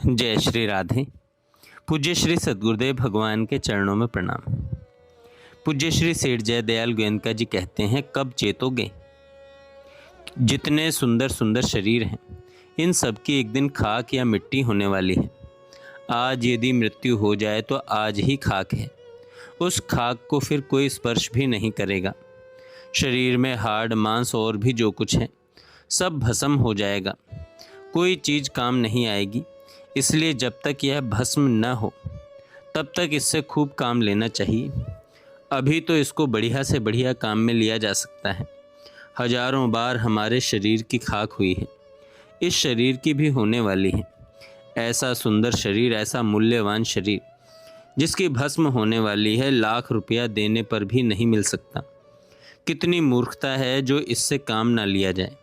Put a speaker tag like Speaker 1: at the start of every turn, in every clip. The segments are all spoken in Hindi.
Speaker 1: जय श्री राधे। पूज्य श्री सद्गुरुदेव भगवान के चरणों में प्रणाम। पूज्य श्री सेठ जयदयाल गोयनका जी कहते हैं, कब चेतोगे? जितने सुंदर सुंदर शरीर हैं, इन सब की एक दिन खाक या मिट्टी होने वाली है। आज यदि मृत्यु हो जाए तो आज ही खाक है। उस खाक को फिर कोई स्पर्श भी नहीं करेगा। शरीर में हाड़ मांस और भी जो कुछ है सब भस्म हो जाएगा। कोई चीज़ काम नहीं आएगी। इसलिए जब तक यह भस्म न हो तब तक इससे खूब काम लेना चाहिए। अभी तो इसको बढ़िया से बढ़िया काम में लिया जा सकता है। हजारों बार हमारे शरीर की खाक हुई है, इस शरीर की भी होने वाली है। ऐसा सुंदर शरीर, ऐसा मूल्यवान शरीर जिसकी भस्म होने वाली है, लाख रुपया देने पर भी नहीं मिल सकता। कितनी मूर्खता है जो इससे काम ना लिया जाए।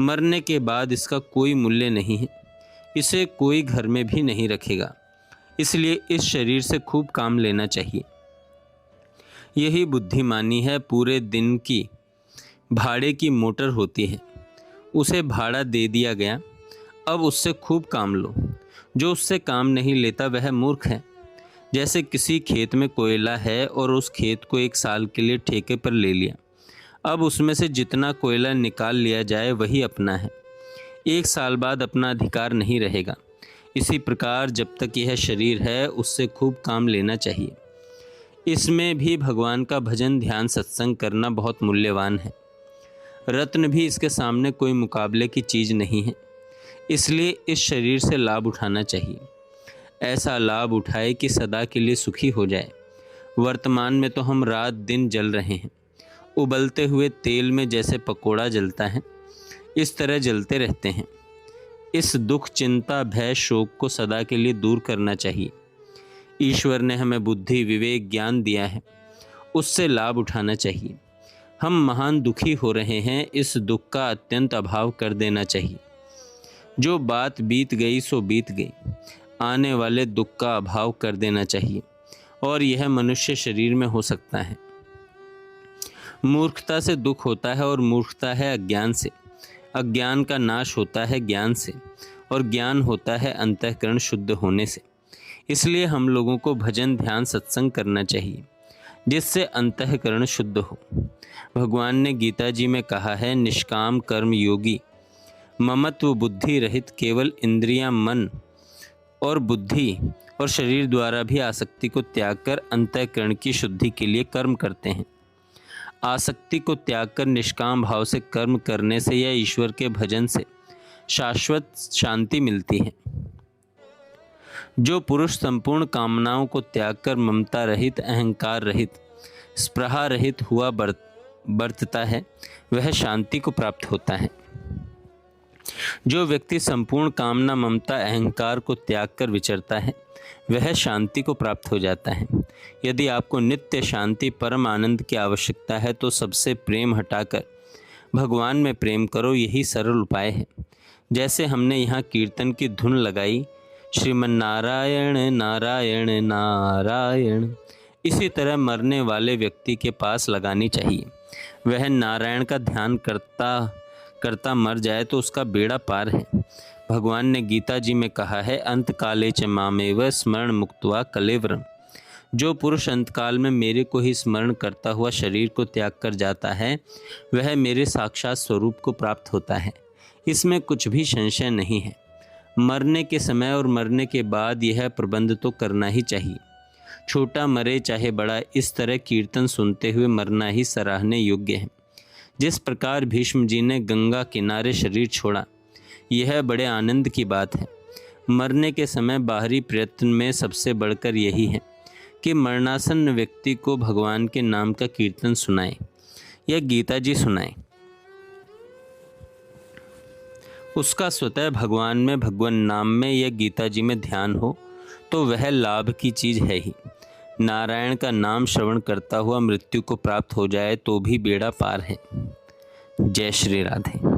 Speaker 1: मरने के बाद इसका कोई मूल्य नहीं है, इसे कोई घर में भी नहीं रखेगा। इसलिए इस शरीर से खूब काम लेना चाहिए। यही बुद्धिमानी है। पूरे दिन की भाड़े की मोटर होती है, उसे भाड़ा दे दिया गया, अब उससे खूब काम लो। जो उससे काम नहीं लेता वह मूर्ख है। जैसे किसी खेत में कोयला है और उस खेत को 1 साल के लिए ठेके पर ले लिया। अब उसमें से जितना कोयला निकाल लिया जाए वही अपना है। 1 साल बाद अपना अधिकार नहीं रहेगा। इसी प्रकार जब तक यह शरीर है उससे खूब काम लेना चाहिए। इसमें भी भगवान का भजन, ध्यान, सत्संग करना बहुत मूल्यवान है। रत्न भी इसके सामने कोई मुकाबले की चीज़ नहीं है। इसलिए इस शरीर से लाभ उठाना चाहिए। ऐसा लाभ उठाए कि सदा के लिए सुखी हो जाए। वर्तमान में तो हम रात दिन जल रहे हैं। उबलते हुए तेल में जैसे पकोड़ा जलता है, इस तरह जलते रहते हैं। इस दुख, चिंता, भय, शोक को सदा के लिए दूर करना चाहिए। ईश्वर ने हमें बुद्धि, विवेक, ज्ञान दिया है, उससे लाभ उठाना चाहिए। हम महान दुखी हो रहे हैं, इस दुख का अत्यंत अभाव कर देना चाहिए। जो बात बीत गई सो बीत गई, आने वाले दुख का अभाव कर देना चाहिए। और यह मनुष्य शरीर में हो सकता है। मूर्खता से दुख होता है और मूर्खता है अज्ञान से। अज्ञान का नाश होता है ज्ञान से और ज्ञान होता है अंतःकरण शुद्ध होने से। इसलिए हम लोगों को भजन, ध्यान, सत्संग करना चाहिए जिससे अंतःकरण शुद्ध हो। भगवान ने गीता जी में कहा है, निष्काम कर्म योगी ममत्व बुद्धि रहित केवल इंद्रियां, मन और बुद्धि और शरीर द्वारा भी आसक्ति को त्याग कर अंतःकरण की शुद्धि के लिए कर्म करते हैं। आसक्ति को त्याग कर निष्काम भाव से कर्म करने से या ईश्वर के भजन से शाश्वत शांति मिलती है। जो पुरुष संपूर्ण कामनाओं को त्याग कर ममता रहित, अहंकार रहित, स्पृहा रहित हुआ बरतता है वह शांति को प्राप्त होता है। जो व्यक्ति संपूर्ण कामना, ममता, अहंकार को त्याग कर विचरता है वह शांति को प्राप्त हो जाता है। यदि आपको नित्य शांति, परम आनंद की आवश्यकता है तो सबसे प्रेम हटाकर भगवान में प्रेम करो। यही सरल उपाय है। जैसे हमने यहाँ कीर्तन की धुन लगाई, श्रीमन नारायण नारायण नारायण, इसी तरह मरने वाले व्यक्ति के पास लगानी चाहिए। वह नारायण का ध्यान करता मर जाए तो उसका बेड़ा पार है। भगवान ने गीता जी में कहा है, अंत काले च मामेव स्मरण मुक्त्वा कलेवरम। जो पुरुष अंतकाल में मेरे को ही स्मरण करता हुआ शरीर को त्याग कर जाता है वह मेरे साक्षात स्वरूप को प्राप्त होता है। इसमें कुछ भी संशय नहीं है। मरने के समय और मरने के बाद यह प्रबंध तो करना ही चाहिए। छोटा मरे चाहे बड़ा, इस तरह कीर्तन सुनते हुए मरना ही सराहने योग्य है। जिस प्रकार भीष्म जी ने गंगा किनारे शरीर छोड़ा, यह बड़े आनंद की बात है। मरने के समय बाहरी प्रयत्न में सबसे बढ़कर यही है कि मरणासन्न व्यक्ति को भगवान के नाम का कीर्तन सुनाए या गीता जी सुनाए। उसका स्वतः भगवान में, भगवान नाम में या गीता जी में ध्यान हो तो वह लाभ की चीज़ है ही। नारायण का नाम श्रवण करता हुआ मृत्यु को प्राप्त हो जाए तो भी बेड़ा पार है। जय श्री राधे।